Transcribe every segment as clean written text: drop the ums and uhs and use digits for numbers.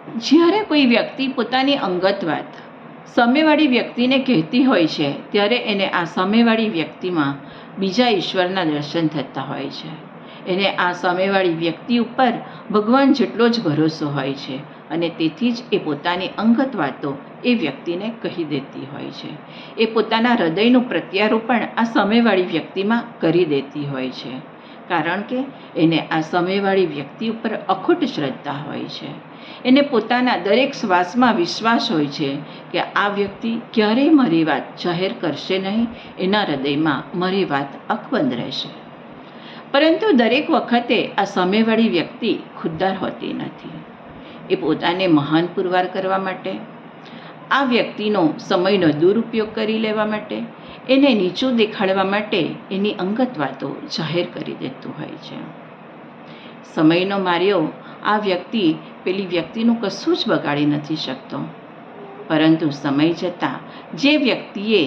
જ્યારે કોઈ વ્યક્તિ પોતાની અંગત વાત સામેવાળી વ્યક્તિને કહેતી હોય છે ત્યારે એને આ સામેવાળી વ્યક્તિમાં બીજા ઈશ્વરના દર્શન થતા હોય છે. એને આ સામેવાળી વ્યક્તિ ઉપર ભગવાન જેટલો જ ભરોસો હોય છે અને તેથી જ એ પોતાની અંગત વાતો એ વ્યક્તિને કહી દેતી હોય છે. એ પોતાના હૃદયનું પ્રત્યારોપણ આ સામેવાળી વ્યક્તિમાં કરી દેતી હોય છે, કારણ કે એને આ સામેવાળી વ્યક્તિ ઉપર અખૂટ શ્રદ્ધા હોય છે. એને પોતાના દરેક શ્વાસમાં વિશ્વાસ હોય છે કે આ વ્યક્તિ ક્યારેય મારી વાત જાહેર કરશે નહીં, એના હૃદયમાં મારી વાત અકબંધ રહેશે. પરંતુ દરેક વખતે આ સામેવાળી વ્યક્તિ ખુદદાર હોતી નથી. એ પોતાને મહાન પુરવાર કરવા માટે, આ વ્યક્તિનો સમયનો દુરુપયોગ કરી લેવા માટે, એને નીચું દેખાડવા માટે એની અંગત વાતો જાહેર કરી દેતું હોય છે. સમયનો માર્યો આ વ્યક્તિ પેલી વ્યક્તિનું કશું જ બગાડી નથી શકતો, પરંતુ સમય જતાં જે વ્યક્તિએ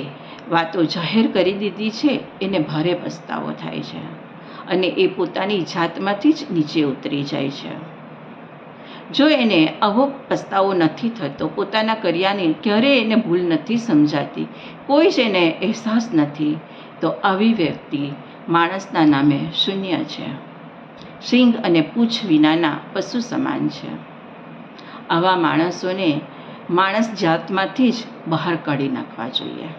વાતો જાહેર કરી દીધી છે એને ભારે પસ્તાવો થાય છે અને એ પોતાની જાતમાંથી જ નીચે ઉતરી જાય છે. જો એને આવો પસ્તાવો નથી થતો, પોતાના કર્યાની ક્યારેય એને ભૂલ નથી સમજાતી, કોઈ જ એને અહેસાસ નથી, તો આવી વ્યક્તિ માણસના નામે શૂન્ય છે, સિંગ અને પૂંછ વિનાના પશુ સમાન છે. આવા માણસોને માણસ જાતમાંથી જ બહાર કાઢી નાખવા જોઈએ.